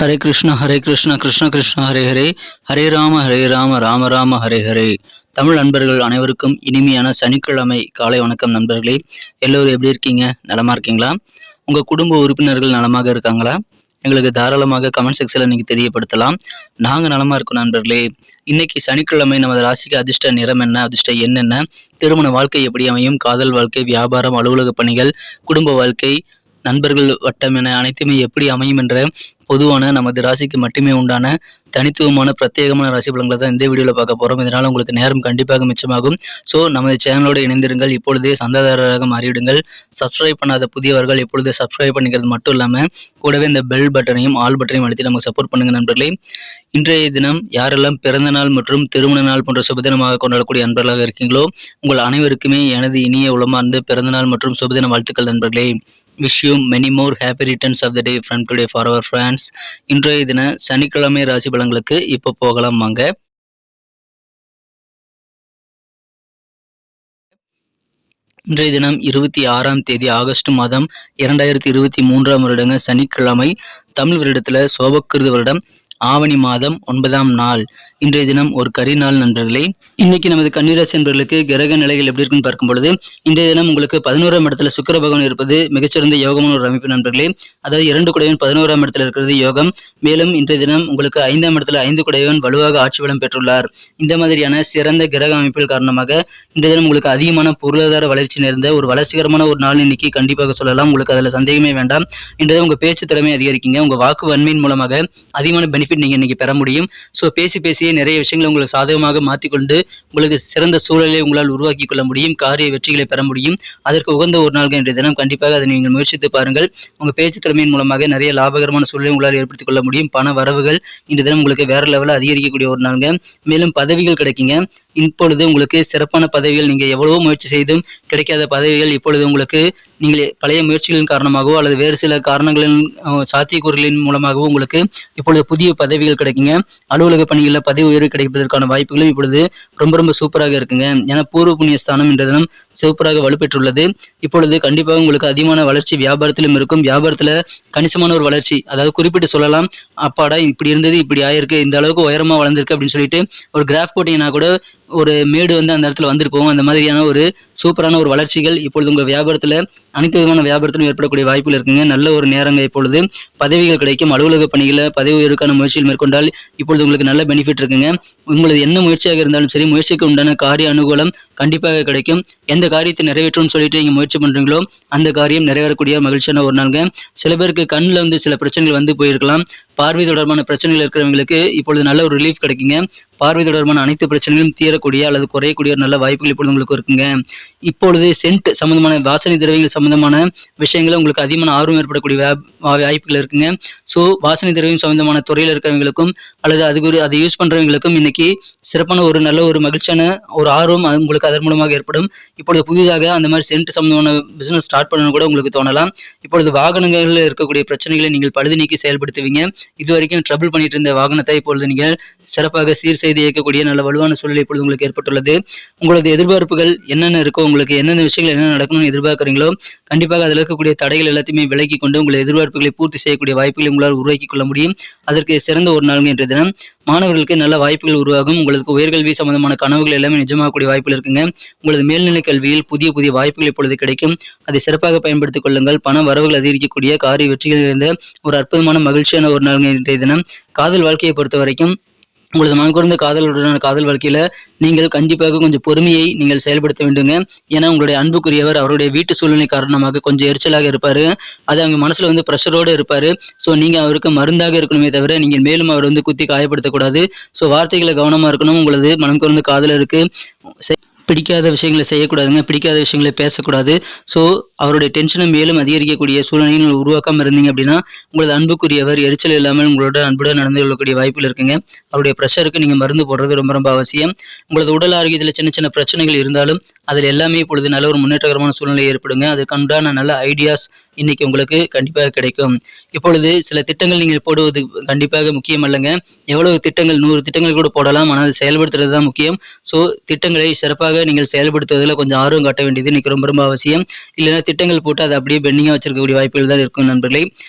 ஹரே கிருஷ்ணா கிருஷ்ண கிருஷ்ண ஹரே ஹரே, ஹரே ராம ராம ராம ஹரே ஹரே. தமிழ் நண்பர்கள் அனைவருக்கும் இனிமையான சனிக்கிழமை காலை வணக்கம் நண்பர்களே. எல்லோரும் எப்படி இருக்கீங்க? நலமா இருக்கீங்களா? உங்க குடும்ப உறுப்பினர்கள் நலமாக இருக்காங்களா? எங்களுக்கு தாராளமாக கமெண்ட் செக்ஷன்ல நீங்க தெரியப்படுத்தலாம். நாங்க நலமா இருக்கோம் நண்பர்களே. இன்னைக்கு சனிக்கிழமை நமது ராசிக்கு அதிர்ஷ்ட நிறம் என்ன, அதிர்ஷ்ட எண் என்ன, திருமண வாழ்க்கை எப்படி அமையும், காதல் வாழ்க்கை, வியாபாரம், அலுவலக பணிகள், குடும்ப வாழ்க்கை, நண்பர்கள் வட்டம் என அனைத்துமே எப்படி அமையும் என்ற பொதுவான நமது ராசிக்கு மட்டுமே உண்டான தனித்துவமான பிரத்யேகமான ராசி பலன்களை தான் இந்த வீடியோவில் பார்க்க போகிறோம். இதனால் உங்களுக்கு நேரம் கண்டிப்பாக மிச்சமாகும். ஸோ நமது சேனலோடு இணைந்திருங்கள். இப்பொழுதே சந்தாதாரராக மாறிவிடுங்கள். சப்ஸ்கிரைப் பண்ணாத புதியவர்கள் இப்பொழுது சப்ஸ்கிரைப் பண்ணிக்கிறது மட்டும் இல்லாமல் கூடவே இந்த பெல் பட்டனையும் ஆல் பட்டனையும் அழுத்தி நமக்கு சப்போர்ட் பண்ணுங்கள் நண்பர்களே. இன்றைய தினம் யாரெல்லாம் பிறந்த நாள் மற்றும் திருமண நாள் போன்ற சுபதினமாக கொண்டாடக்கூடிய நண்பர்களாக இருக்கீங்களோ உங்கள் அனைவருக்குமே எனது இனிய உளமார்ந்த பிறந்தநாள் மற்றும் சுபதின வாழ்த்துக்கள் நண்பர்களே. Wish you many more happy returns of the day from today for our friends. இன்றைய தின சனிக்கிழமை ராசி பலன்களுக்கு இப்போ போகலாம் வாங்க. இன்றைய தினம் 26ஆம் தேதி ஆகஸ்ட் மாதம் 2023ஆம் வருடங்க சனிக்கிழமை. தமிழ் வருடத்துல சோபக்கிருது வருடம் ஆவணி மாதம் 9ஆம் நாள். இன்றைய தினம் ஒரு கரி நாள் நண்பர்களே. இன்னைக்கு நமது கன்னிராசி நண்பர்களுக்கு கிரக நிலைகள் எப்படி இருக்குன்னு பார்க்கும் பொழுது இன்றைய தினம் உங்களுக்கு 11ஆம் இடத்துல சுக்கிர பகவான் இருப்பது மிகச்சிறந்த யோகமான ஒரு அமைப்பு நண்பர்களே. அதாவது 2 குடையவன் 11ஆம் இடத்துல இருக்கிறது யோகம். மேலும் இன்றைய தினம் உங்களுக்கு 5ஆம் இடத்துல 5 குடையவன் வலுவாக ஆட்சி பலம் பெற்றுள்ளார். இந்த மாதிரியான சிறந்த கிரக அமைப்புகள் காரணமாக இன்றைய தினம் உங்களுக்கு அதிகமான பொருளாதார வளர்ச்சி நிறைந்த ஒரு வளர்ச்சிகரமான ஒரு நாள் இன்னைக்கு கண்டிப்பாக சொல்லலாம். உங்களுக்கு அதுல சந்தேகமே வேண்டாம். இன்றைய தினம் உங்க பேச்சு திறமை அதிகரிக்குங்க. உங்க வாக்கு வன்மையின் மூலமாக அதிகமான பெனிஃபிட் நீங்க இன்னைக்கு பெற முடியும். ஸோ பேசியே நிறைய விஷயங்களை உங்களுக்கு சாதகமாக மாற்றிக்கொண்டு உங்களுக்கு சிறந்த சூழலை உங்களால் உருவாக்கி கொள்ள முடியும். காரிய வெற்றிகளை பெற முடியும். அதற்கு உகந்த ஒரு நாள் இன்றைய தினம். கண்டிப்பாக அதை நீங்கள் முயற்சித்து பாருங்கள். உங்க பேச்சு திறமையின் மூலமாக நிறைய லாபகரமான சூழலை உங்களால் ஏற்படுத்திக் கொள்ள முடியும். பண வரவுகள் இன்றைய தினம் உங்களுக்கு வேற லெவலில் அதிகரிக்கக்கூடிய ஒரு நாளுங்க. மேலும் பதவிகள் கிடைக்குங்க. இப்பொழுது உங்களுக்கு சிறப்பான பதவிகள், நீங்க எவ்வளவோ முயற்சி செய்தும் கிடைக்காத பதவிகள் இப்பொழுது உங்களுக்கு நீங்கள் பழைய முயற்சிகளின் காரணமாகவோ அல்லது வேறு சில காரணங்களின் சாத்தியக்கூறுகளின் மூலமாகவோ உங்களுக்கு இப்பொழுது புதிய பதவிகள் கிடைக்குங்க. அலுவலக பணிகளில் பதவி உயர்வு கிடைப்பதற்கான வாய்ப்புகளும் இப்பொழுது ரொம்ப சூப்பராக இருக்குங்க. ஏன்னா பூர்வ புண்ணிய ஸ்தானம் இன்றைய தினம் சூப்பராக வலுப்பெற்றுள்ளது. இப்பொழுது கண்டிப்பாக உங்களுக்கு அதிகமான வளர்ச்சி வியாபாரத்திலும் இருக்கும். வியாபாரத்துல கணிசமான ஒரு வளர்ச்சி, அதாவது குறிப்பிட்டு சொல்லலாம், அப்பாடா இப்படி இருந்தது இப்படி ஆயிருக்கு, இந்த அளவுக்கு உயரமா வளர்ந்துருக்கு அப்படின்னு சொல்லிட்டு ஒரு கிராஃப் போட்டீங்கன்னா கூட ஒரு மேடு வந்து அந்த இடத்துல வந்துட்டு போகும். அந்த மாதிரியான ஒரு சூப்பரான ஒரு வளர்ச்சிகள் இப்பொழுது உங்க வியாபாரத்துல அனைத்து விதமான வியாபாரத்திலும் ஏற்படக்கூடிய வாய்ப்புகள் இருக்குங்க. நல்ல ஒரு நேரங்க. இப்பொழுது பதவிகள் கிடைக்கும். அலுவலக பணிகளை பதவி உயர்வுக்கான முயற்சிகள் மேற்கொண்டால் இப்பொழுது உங்களுக்கு நல்ல பெனிஃபிட் இருக்குங்க. உங்களது என்ன முயற்சியாக இருந்தாலும் சரி, முயற்சிக்கு உண்டான காரிய அனுகூலம் கண்டிப்பாக கிடைக்கும். எந்த காரியத்தை நிறைவேற்றும்னு சொல்லிட்டு நீங்க முயற்சி பண்றீங்களோ அந்த காரியம் நிறைவேறக்கூடிய மகிழ்ச்சியான ஒரு நாளுங்க. சில பேருக்கு கண்ணில் வந்து சில பிரச்சனைகள் வந்து போயிருக்கலாம். பார்வை தொடர்பான பிரச்சனைகள் இருக்கிறவங்களுக்கு இப்பொழுது நல்ல ஒரு ரிலீஃப் கிடைக்குங்க. பார்வை தொடர்பான அனைத்து பிரச்சனைகளும் தீரக்கூடிய அல்லது குறையக்கூடிய ஒரு நல்ல வாய்ப்புகள் இப்பொழுது உங்களுக்கு இருக்குங்க. இப்பொழுது சென்ட் சம்பந்தமான வாசனை திரவியங்கள் சம்பந்தமான விஷயங்கள உங்களுக்கு அதிகமான ஆர்வம் ஏற்படக்கூடிய வாய்ப்புகள் இருக்குங்க. ஸோ வாசனை திரவியம் சம்பந்தமான துறையில் இருக்கிறவங்களுக்கும் அல்லது அதை யூஸ் பண்றவங்களுக்கும் இன்னைக்கு சிறப்பான ஒரு நல்ல ஒரு மகிழ்ச்சியான ஒரு ஆர்வம் உங்களுக்கு அதன் மூலமாக ஏற்படும். இப்பொழுது புதிதாக அந்த மாதிரி சென்ட் சம்பந்தமான பிசினஸ் ஸ்டார்ட் பண்ணணும் கூட உங்களுக்கு தோணலாம். இப்பொழுது வாகனங்களில் இருக்கக்கூடிய பிரச்சனைகளை நீங்கள் பழுது நீக்கி செயல்படுத்துவீங்க. இதுவரைக்கும் ட்ரபிள் பண்ணிட்டு இருந்த வாகனத்தை இப்பொழுது நீங்கள் சிறப்பாக சீர் செய்து இயக்கக்கூடிய நல்ல வலுவான சூழல் இப்பொழுது உங்களுக்கு ஏற்பட்டுள்ளது. உங்களது எதிர்பார்ப்புகள் என்னென்ன இருக்கோ, உங்களுக்கு என்னென்ன விஷயங்கள் என்ன நடக்கணும்னு எதிர்பார்க்குறீங்களோ கண்டிப்பாக அதில் இருக்கக்கூடிய தடைகள் எல்லாத்தையுமே விலக்கி கொண்டு உங்கள் எதிர்பார்ப்புகளை பூர்த்தி செய்யக்கூடிய வாய்ப்புகளை உங்களால் உருவாக்கி கொள்ள முடியும். அதற்கு சிறந்த ஒரு நாளுங்க இன்றைய தினம். மாணவர்களுக்கு நல்ல வாய்ப்புகள் உருவாகும். உங்களுக்கு உயர்கல்வி சம்பந்தமான கனவுகள் எல்லாமே நிஜமாகக்கூடிய வாய்ப்புகள் இருக்குங்க. உங்களது மேல்நிலை கல்வியில் புதிய வாய்ப்புகள் இப்பொழுது கிடைக்கும். அதை சிறப்பாக பயன்படுத்திக் கொள்ளுங்கள். பண வரவுகள் அதிகரிக்கக்கூடிய காரிய வெற்றிகள் இருந்த ஒரு அற்புதமான மகிழ்ச்சியான ஒரு நாளுங்க இன்றைய தினம். காதல் வாழ்க்கையை பொறுத்த வரைக்கும் உங்களது மனக்குறந்த காதலுடனான காதல் வாழ்க்கையில நீங்கள் கண்டிப்பாக கொஞ்சம் பொறுமையை நீங்கள் செயல்படுத்த வேண்டுங்க. ஏன்னா உங்களுடைய அன்புக்குரியவர் அவருடைய வீட்டு சூழ்நிலை காரணமாக கொஞ்சம் எரிச்சலாக இருப்பாரு. அது அவங்க மனசுல வந்து ப்ரெஷரோடு இருப்பாரு. ஸோ நீங்க அவருக்கு மருந்தாக இருக்கணுமே தவிர நீங்கள் மேலும் அவர் வந்து குத்தி காயப்படுத்தக்கூடாது. ஸோ வார்த்தைகளை கவனமா இருக்கணும். உங்களது மனம் குறந்த காதலருக்கு பிடிக்காத விஷயங்களை செய்யக்கூடாதுங்க. பிடிக்காத விஷயங்களை பேசக்கூடாது. ஸோ அவருடைய டென்ஷனை மேலும் அதிகரிக்கக்கூடிய சூழ்நிலையை நீங்கள் உருவாக்காமல் இருந்தீங்க அப்படின்னா உங்களது அன்புக்குரியவர் எரிச்சல் இல்லாமல் உங்களோட அன்புடன் நடந்து கொள்ளக்கூடிய வாய்ப்புகள் இருக்குங்க. அவருடைய ப்ரெஷருக்கு நீங்கள் மருந்து போடுறது ரொம்ப அவசியம். உங்களது உடல் ஆரோக்கியத்தில் சின்ன பிரச்சனைகள் இருந்தாலும் அதில் எல்லாமே இப்பொழுது நல்ல ஒரு முன்னேற்றகரமான சூழ்நிலை ஏற்படுங்க. அதுக்குண்டான நல்ல ஐடியாஸ் இன்னைக்கு உங்களுக்கு கண்டிப்பாக கிடைக்கும். இப்பொழுது சில திட்டங்கள் நீங்கள் போடுவது கண்டிப்பாக முக்கியம் அல்லங்க. எவ்வளவு திட்டங்கள் 100 திட்டங்கள் கூட போடலாம். ஆனால் செயல்படுத்துறது தான் முக்கியம். ஸோ திட்டங்களை சிறப்பாக கண்டிப்பாக நீங்கள் செயல்படுத்துவதில் கொஞ்சம் ஆர்வம் காட்ட வேண்டியது இன்னைக்கு ரொம்ப ரொம்ப அவசியம். இல்லைன்னா திட்டங்கள் போட்டு அதை அப்படியே பெண்டிங்காக வச்சிருக்கக்கூடிய வாய்ப்புகள் தான் இருக்கும் நண்பர்களே.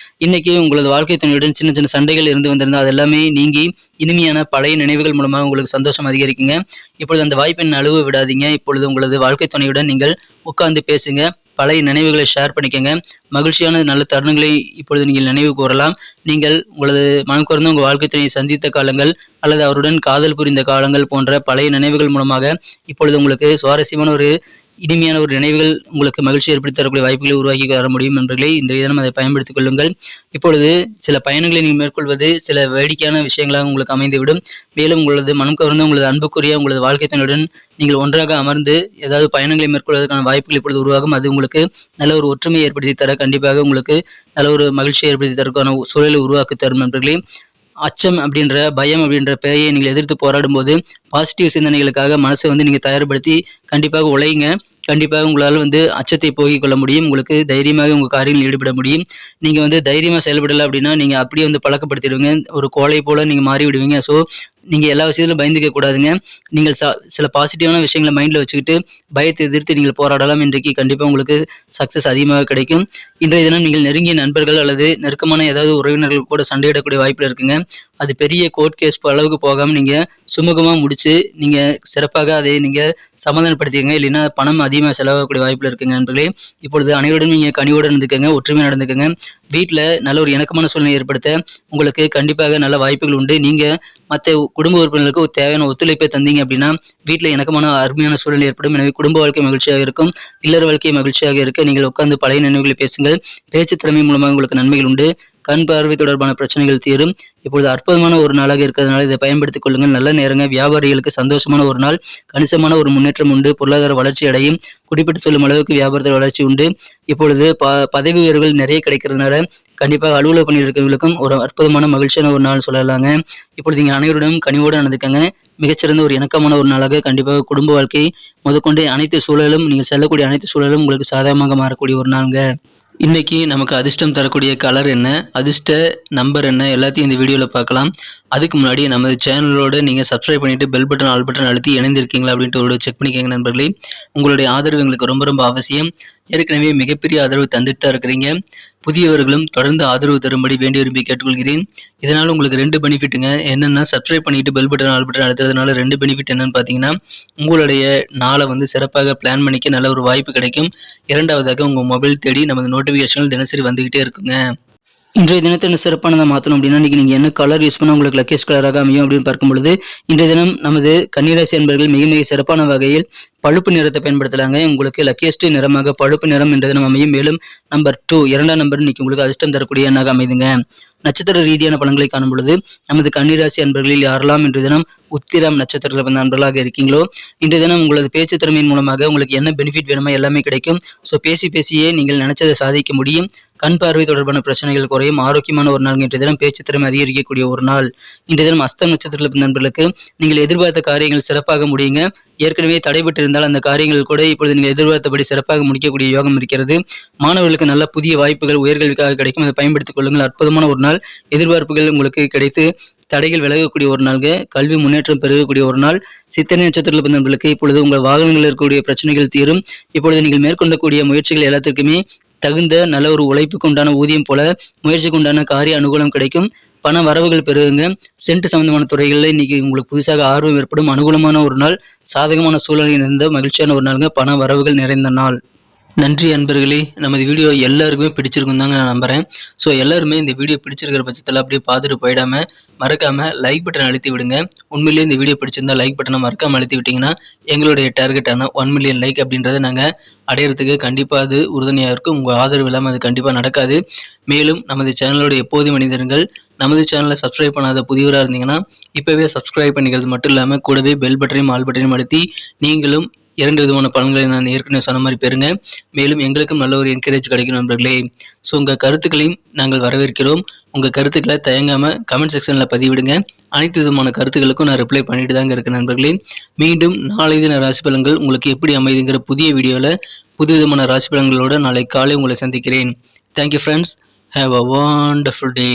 இன்னைக்கு உங்களது வாழ்க்கை துணையுடன் சின்ன சின்ன சண்டைகள் இருந்து வந்திருந்தால் அது எல்லாமே நீங்கி இனிமையான பழைய நினைவுகள் மூலமாக உங்களுக்கு சந்தோஷம் அதிகரிக்குங்க. இப்பொழுது அந்த வாய்ப்பை நழுவ விடாதீங்க. இப்பொழுது உங்களது வாழ்க்கை துணையுடன் நீங்கள் உட்கார்ந்து பேசுங்க. பழைய நினைவுகளை ஷேர் பண்ணிக்கங்க. மகிழ்ச்சியான நல்ல தருணங்களை இப்பொழுது நீங்கள் நினைவு கூறலாம். நீங்கள் உங்களது மனம் குறைந்த உங்கள் வாழ்க்கை துணையை சந்தித்த காலங்கள் அல்லது அவருடன் காதல் புரிந்த காலங்கள் போன்ற பழைய நினைவுகள் மூலமாக இப்பொழுது உங்களுக்கு சுவாரஸ்யமான ஒரு இனிமையான ஒரு நினைவுகள் உங்களுக்கு மகிழ்ச்சி ஏற்படுத்தி தரக்கூடிய வாய்ப்புகளை உருவாக்கி தர முடியும் நண்பர்களே. இந்த தினம் அதை பயன்படுத்திக் கொள்ளுங்கள். இப்பொழுது சில பயணங்களை நீங்கள் மேற்கொள்வது சில வேடிக்கையான விஷயங்களாக உங்களுக்கு அமைந்துவிடும். மேலும் உங்களது மனம் கவர்ந்த உங்களது அன்புக்குரிய உங்களது வாழ்க்கை துணையுடன் நீங்கள் ஒன்றாக அமர்ந்து ஏதாவது பயணங்களை மேற்கொள்வதற்கான வாய்ப்புகள் இப்பொழுது உருவாகும். அது உங்களுக்கு நல்ல ஒரு ஒற்றுமையை ஏற்படுத்தி தர கண்டிப்பாக உங்களுக்கு நல்ல ஒரு மகிழ்ச்சியை ஏற்படுத்தி தரக்கான சூழலை உருவாக்கி தரும் நண்பர்களே. அச்சம் அப்படின்ற பயம் அப்படின்ற பேயை நீங்கள் எதிர்த்து போராடும் போது பாசிட்டிவ் சிந்தனைகளுக்காக மனசை நீங்கள் தயார்படுத்தி கண்டிப்பாக உழைங்க. கண்டிப்பாக உங்களால் அச்சத்தை போக்கிக் கொள்ள முடியும். உங்களுக்கு தைரியமாக உங்கள் காரியங்களில் ஈடுபட முடியும். நீங்கள் தைரியமாக செயல்படலை அப்படின்னா நீங்கள் அப்படியே பழக்கப்படுத்திடுவீங்க. ஒரு கோழை போல நீங்கள் மாறி விடுவீங்க. ஸோ நீங்கள் எல்லா விஷயத்திலும் பயந்துக்க கூடாதுங்க. நீங்கள் சில பாசிட்டிவான விஷயங்களை மைண்டில் வச்சுக்கிட்டு பயத்தை எதிர்த்து நீங்கள் போராடலாம். இன்றைக்கு கண்டிப்பாக உங்களுக்கு சக்ஸஸ் அதிகமாக கிடைக்கும். இன்றைய தினம் நீங்கள் நெருங்கிய நண்பர்கள் அல்லது நெருக்கமான ஏதாவது உறவினர்கள் கூட சண்டையிடக்கூடிய வாய்ப்பில் இருக்குங்க. அது பெரிய கோர்ட் கேஸ் அளவுக்கு போகாமல் நீங்கள் சுமூகமாக முடிச்சு நீங்கள் சிறப்பாக அதை நீங்கள் சமாதானப்படுத்திக்கங்க. இல்லைன்னா பணம் அதிகமாக செலவாகக்கூடிய வாய்ப்பில் இருக்குங்க நண்பர்களே. இப்பொழுது அனைவருடன் நீங்கள் கனிவோடு நடந்துக்கங்க, ஒற்றுமையாக நடந்துக்கங்க. வீட்டில் நல்ல ஒரு இணக்கமான சூழ்நிலை ஏற்படுத்த உங்களுக்கு கண்டிப்பாக நல்ல வாய்ப்புகள் உண்டு. நீங்கள் மற்ற குடும்ப உறுப்பினர்களுக்கு தேவையான ஒத்துழைப்பை தந்தீங்க அப்படின்னா வீட்டில் இணக்கமான அருமையான சூழ்நிலை ஏற்படும். எனவே குடும்ப வாழ்க்கை மகிழ்ச்சியாக இருக்கும். இல்லற வாழ்க்கை மகிழ்ச்சியாக இருக்க நீங்கள் உட்கார்ந்து பழைய நினைவுகளை பேசுங்கள். பேச்சு திறமை மூலமாக உங்களுக்கு நன்மைகள் உண்டு. கண் பார்வை தொடர்பான பிரச்சனைகள் தீரும். இப்பொழுது அற்புதமான ஒரு நாளாக இருக்கிறதுனால இதை பயன்படுத்திக் கொள்ளுங்கள். நல்ல நேரங்க. வியாபாரிகளுக்கு சந்தோஷமான ஒரு நாள். கணிசமான ஒரு முன்னேற்றம் உண்டு. பொருளாதார வளர்ச்சி அடையும். குறிப்பிட்டு சொல்லும் அளவுக்கு வியாபாரத்தில் வளர்ச்சி உண்டு. இப்பொழுது பதவி உயர்வுகள் நிறைய கிடைக்கிறதுனால கண்டிப்பாக அலுவலக பணியில் இருக்கிறவர்களுக்கும் ஒரு அற்புதமான மகிழ்ச்சியான ஒரு நாள் சொல்லலாங்க. இப்பொழுது நீங்கள் அனைவருடன் கனிவோடு நடந்துக்கங்க. மிகச்சிறந்த ஒரு இணக்கமான ஒரு நாளாக கண்டிப்பாக குடும்ப வாழ்க்கை முதற்கொண்டு அனைத்து சூழலும் நீங்கள் செல்லக்கூடிய அனைத்து சூழலும் உங்களுக்கு சாதகமாக மாறக்கூடிய ஒரு நாளுங்க. இன்னைக்கு நமக்கு அதிர்ஷ்டம் தரக்கூடிய கலர் என்ன, அதிர்ஷ்ட நம்பர் என்ன, எல்லாத்தையும் இந்த வீடியோவில் பார்க்கலாம். அதுக்கு முன்னாடி நமது சேனலோட நீங்கள் சப்ஸ்கிரைப் பண்ணிட்டு பெல் பட்டன் ஆல் பட்டன் அழுத்தி இணைந்திருக்கீங்களா அப்படின்ட்டு ஒரு செக் பண்ணிக்கோங்க நண்பர்களே. உங்களுடைய ஆதரவு எங்களுக்கு ரொம்ப ரொம்ப அவசியம். ஏற்கனவே மிகப்பெரிய ஆதரவு தந்துட்டு தான் இருக்கிறீங்க. புதியவர்களும் தொடர்ந்து ஆதரவு தரும்படி வேண்டி விரும்பி கேட்டுக்கொள்கிறேன். இதனால் உங்களுக்கு 2 பெனிஃபிட்டுங்க. என்னென்னா சப்ஸ்கிரைப் பண்ணிட்டு பெல் பட்டன் ஆல் பட்டன் அழுத்துறதுனால 2 பெனிஃபிட் என்னன்னு பார்த்தீங்கன்னா உங்களுடைய நாளை சிறப்பாக பிளான் பண்ணிக்க நல்ல ஒரு வாய்ப்பு கிடைக்கும். இரண்டாவதாக உங்கள் மொபைல் தேடி நமது நோட்டிஃபிகேஷன்கள் தினசரி வந்துகிட்டே இருக்குங்க. இன்றைய தினத்தை சிறப்பானதாக மாற்றணும் அப்படின்னா இன்றைக்கி நீங்கள் என்ன கலர் யூஸ் பண்ணால் உங்களுக்கு லக்கேஜ் கலராக அமையும் அப்படின்னு பார்க்கும் பொழுது இன்றைய தினம் நமது கன்னிராசி என்பவர்கள் மிக மிக சிறப்பான வகையில் பழுப்பு நிறத்தை பயன்படுத்தலாங்க. உங்களுக்கு லக்கேஸ்ட் நிறமாக பழுப்பு நிறம் என்ற தினம் அமையும். மேலும் நம்பர் 2 2ஆம் நம்பர் இன்னைக்கு உங்களுக்கு அதிர்ஷ்டம் தரக்கூடிய எண்ணாக அமைதுங்க. நட்சத்திர ரீதியான பலன்களை காணும் பொழுது நமது கன்னிராசி அன்பர்களில் யாரெல்லாம் இன்றைய தினம் உத்திரம் நட்சத்திரத்தில் வந்த நண்பர்களாக இருக்கீங்களோ இன்றைய தினம் உங்களது பேச்சு திறமையின் மூலமாக உங்களுக்கு என்ன பெனிஃபிட் வேணுமோ எல்லாமே கிடைக்கும். ஸோ பேசியே நீங்கள் நினைச்சதை சாதிக்க முடியும். கண் பார்வை தொடர்பான பிரச்சனைகள் குறையும். ஆரோக்கியமான ஒரு நாள். இன்றைய தினம் பேச்சு திறமை அதிகரிக்கக்கூடிய ஒரு நாள். இன்றைய தினம் அஸ்தம் நட்சத்திரத்தில் நண்பர்களுக்கு நீங்கள் எதிர்பார்த்த காரியங்கள் சிறப்பாக முடியுங்க. ஏற்கனவே தடைபட்டு இருந்தால் அந்த காரியங்கள் கூட இப்பொழுது நீங்கள் எதிர்பார்த்தபடி சிறப்பாக முடிக்கக்கூடிய யோகம் இருக்கிறது. மாணவர்களுக்கு நல்ல புதிய வாய்ப்புகள் உயர்கல்விக்காக கிடைக்கும். அதை பயன்படுத்திக் கொள்ளுங்கள். அற்புதமான ஒரு நாள். எதிர்பார்ப்புகள் உங்களுக்கு கிடைத்து தடைகள் விலகக்கூடிய ஒரு நாள்ங்க. கல்வி முன்னேற்றம் பெருகக்கூடிய ஒரு நாள். சித்திரை நட்சத்திரத்தில் பிறந்தவர்களுக்கு இப்பொழுது உங்கள் வாகனங்களில் இருக்கக்கூடிய பிரச்சனைகள் தீரும். இப்பொழுது நீங்கள் மேற்கொள்ளக்கூடிய முயற்சிகள் எல்லாத்திற்குமே தகுந்த நல்ல ஒரு உழைப்புக்கு உண்டான ஊதியம் போல முயற்சிக்கு உண்டான காரிய அனுகூலம் கிடைக்கும். பண வரவுகள் பெருகுங்க. சென்ட் சம்பந்தமான துறைகளில் இன்னைக்கு உங்களுக்கு புதுசாக ஆர்வம் ஏற்படும். அனுகூலமான ஒரு நாள். சாதகமான சூழலில் நிறைந்த மகிழ்ச்சியான ஒரு நாளுங்க. பண வரவுகள் நிறைந்த நாள். நன்றி அன்பர்களே. நமது வீடியோ எல்லாருக்குமே பிடிச்சிருக்கும் தாங்க நான் நம்புகிறேன். ஸோ எல்லாருமே இந்த வீடியோ பிடிச்சிருக்கிற பட்சத்தில் அப்படியே பார்த்துட்டு போயிடாமல் மறக்காமல் லைக் பட்டன் அழுத்தி விடுங்க. உண்மையிலேயே இந்த வீடியோ பிடிச்சிருந்தா லைக் பட்டனை மறக்காமல் அழுத்தி விட்டிங்கன்னா எங்களுடைய டார்கெட்டான 1 மில்லியன் லைக் அப்படின்றத நாங்கள் அடையிறதுக்கு கண்டிப்பாக அது உறுதுணையாக இருக்கும். உங்கள் ஆதரவு இல்லாமல் அது கண்டிப்பாக நடக்காது. மேலும் நமது சேனலோட எப்போது மனிதர்கள் நமது சேனலை சப்ஸ்கிரைப் பண்ணாத புதியவராக இருந்தீங்கன்னா இப்போவே சப்ஸ்கிரைப் பண்ணிக்கிறது மட்டும் இல்லாமல் கூடவே பெல் பட்டனையும் ஆல் பட்டனையும் அழுத்தி நீங்களும் 2 விதமான பலன்களை நான் ஏற்கனவே சொன்ன மாதிரி பெறுங்க. மேலும் எங்களுக்கும் நல்ல ஒரு என்கரேஜ் கிடைக்கும் நண்பர்களே. ஸோ உங்கள் கருத்துக்களையும் நாங்கள் வரவேற்கிறோம். உங்கள் கருத்துக்களை தயங்காமல் கமெண்ட் செக்ஷனில் பதிவிடுங்க. அனைத்து விதமான கருத்துக்களுக்கும் நான் ரிப்ளை பண்ணிட்டு தாங்க இருக்கேன் நண்பர்களே. மீண்டும் நாளை தின ராசி பலன்கள் உங்களுக்கு எப்படி அமைதுங்கிற புதிய வீடியோவில் புது விதமான ராசி பலன்களோடு நாளை காலை உங்களை சந்திக்கிறேன். Thank you friends. Have a wonderful day.